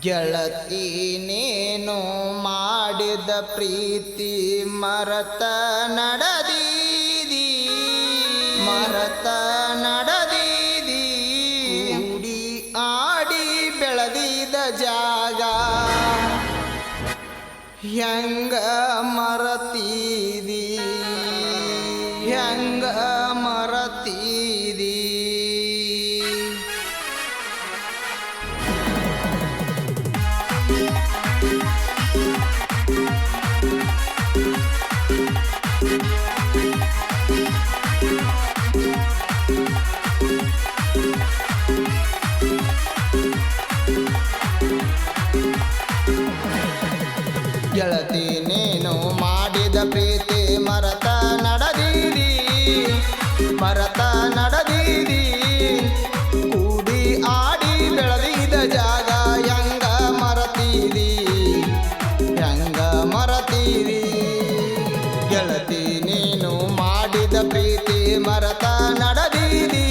ಗೆಳತಿ ನೀನು ಮಾಡಿದ ಪ್ರೀತಿ ಮರತ ನಡೆದೀದಿ ಕೂಡಿ ಆಡಿ ಬೆಳೆದಿದ ಜಾಗ ಹೆಂಗ ಮರತೀದಿ ಗೆಳತಿ ನೀನು ಮಾಡಿದ ಪ್ರೀತಿ ಮರತ ನಡೆದೀದಿ ಕೂಡಿ ಆಡಿ ಬೆಳೆದಿದ ಜಾಗ ಹೆಂಗ ಮರತೀದಿ ಗೆಳತಿ ನೀನು ಮಾಡಿದ ಪ್ರೀತಿ ಮರತ ನಡೆದೀದಿ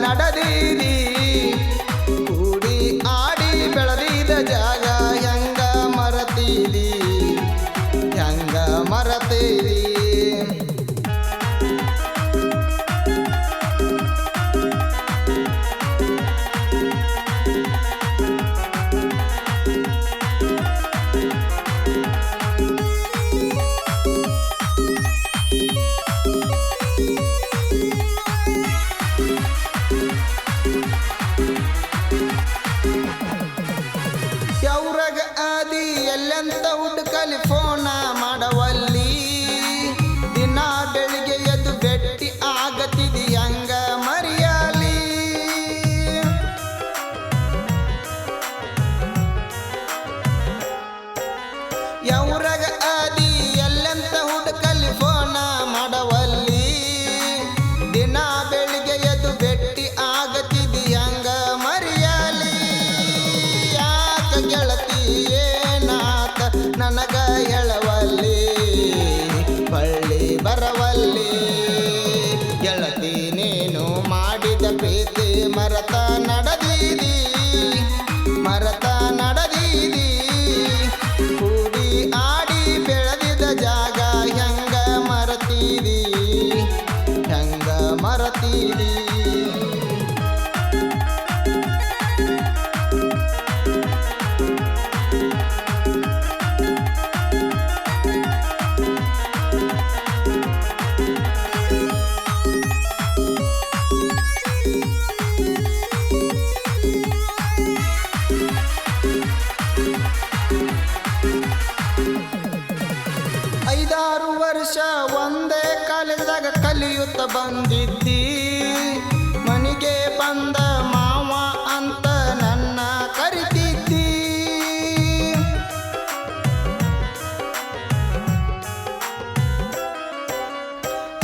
ನಡೆದೀದಿ ಕೂಡಿ ಆಡಿ ಬೆಳೆದಿದ ಜಾಗ ಹೆಂಗ ಮರತೀದಿ ಯವ್ರಗ ಆದಿ ಎಲ್ಲಂತ ಹುಡುಕಲಿ ಫೋನ ಮಾಡವಲ್ಲಿ ದಿನ ಬೆಳಿಗ್ಗೆ ಎದ್ದು ಭೇಟಿ ಆಗತಿದಿ ಹಂಗ ಮರಿಯಾಲಿ ಯವ್ರಗ ಆದಿ ಎಲ್ಲಂತ ಹುಡುಕಲಿ ಫೋನ ಮಾಡವಲ್ಲಿ ದಿನ ಬೆಳಿಗ್ಗೆ ಎದ್ದು ಭೇಟಿ ಆಗತಿದಿ ಹಂಗ ಮರಿಯಾಲಿ ಗೆಳತಿ ಏನಾತ ನನಗ ಹೇಳವಲ್ಲಿ ಬಳ್ಳಿ ಬರವಲ್ಲಿ ಗೆಳತಿ ನೀನು ಮಾಡಿದ ಪ್ರೀತಿ ಮರತ ನಡೆದೀದಿ ಕೂಡಿ ಆಡಿ ಬೆಳೆದಿದ ಜಾಗ ಹೆಂಗ ಮರತೀದಿ ಐದಾರು ವರ್ಷ ಒಂದೇ ಕಾಲೇಜಾಗ ಕಲಿಯುತ್ತ ಬಂದಿದ್ದಿ ಮನೆಗೆ ಬಂದ ಮಾವ ಅಂತ ನನ್ನ ಕರಿತಿದ್ದಿ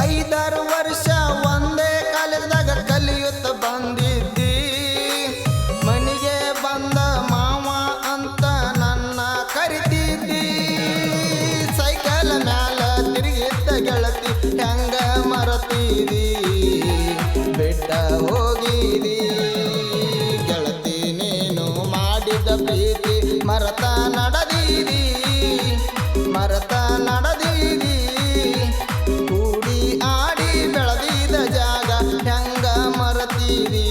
ಐದಾರು ವರ್ಷ ಒಂದೇ ಕಾಲೇಜಾಗ ಕಲಿಯುತ್ತ ಬಂದಿದ್ದಿ ಮನೆಗೆ ಬಂದ ಮಾವ ಅಂತ ನನ್ನ ಕರಿತಿದ್ದಿ ಸೈಕಲ್ ಮ್ಯಾಲ ತಿರುಗಿದ್ದ ಗೆಳತಿ ಹೆಂಗ ಮರತೀದಿ ಬೆಟ್ಟ ಹೋಗಿದಿ ಗೆಳತಿ ನೀನು ಮಾಡಿದ ಪ್ರೀತಿ ಮರತ ನಡೆದೀದಿ ಕೂಡಿ ಆಡಿ ಬೆಳೆದಿದ ಜಾಗ ಹೆಂಗ ಮರತೀದಿ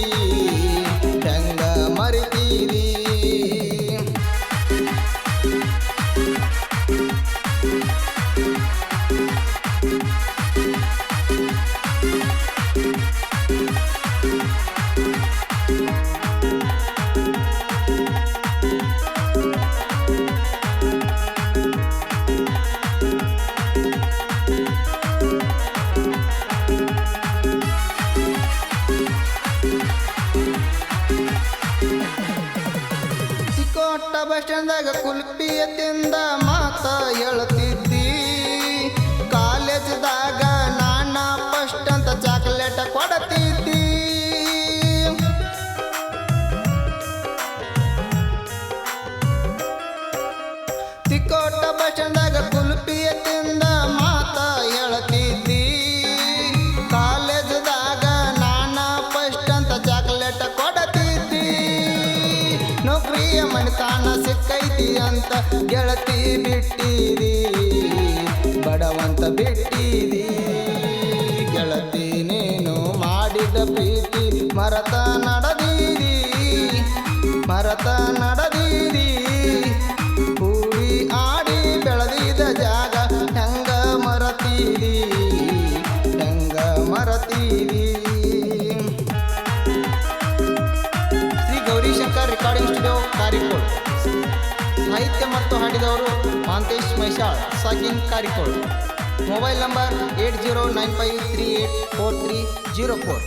ಬಸ್ ಸ್ಟ್ಯಾಂಡ್ದಾಗ ಕುಲ್ಪಿಯ ತಿಂದ ಮಾತ ಹೇಳ್ತಿದ್ದಿ ಕಾಲೇಜ್ದಾಗ ನಾನ ಫಸ್ಟ್ ಅಂತ ಚಾಕ್ಲೇಟ್ ಕೊಡ್ತಿದ್ದಿ ತಿಕೋಟ ಬಸ್ ಸ್ಟ್ಯಾಂಡ್ದಾಗ ಕುಲ್ಪಿಯ ತಿಂದ ಮಾತ ಹೇಳ್ತಿದ್ದಿ ಕಾಲೇಜ್ದಾಗ ನಾನ ಫಸ್ಟ್ ಅಂತ ಚಾಕ್ಲೇಟ್ ಕೊಡ್ತಿದ್ದಿ ಒಳ್ಳೆಯ ಮನೆತಾನ ಸಿಕ್ಕೈತಿ ಅಂತ ಗೆಳತಿ ಬಿಟ್ಟಿದಿ, ಬಡವಂತ ಬಿಟ್ಟಿದಿ. ಗೆಳತಿ ನೀನು ಮಾಡಿದ ಪ್ರೀತಿ ಮರತ ನಡೆದೀರಿ, ಮರತ ನಡೆದೀರಿ. ಕೂಡಿ ಆಡಿ ಬೆಳೆದಿದ ಜಾಗ ಹೆಂಗ ಮರತೀರಿ, ಹೆಂಗ ಮರತೀರಿ. Shri Gaurishankar recording studio Karikod. ಸಾಹಿತ್ಯ ಮತ್ತು ಹಾಡಿದವರು ಮಾಂತೇಶ್ ಮೈಸಾಳ್ ಸಾಕಿನ್ ಕಾರಿಕೋಡ್. Mobile number 8095384304.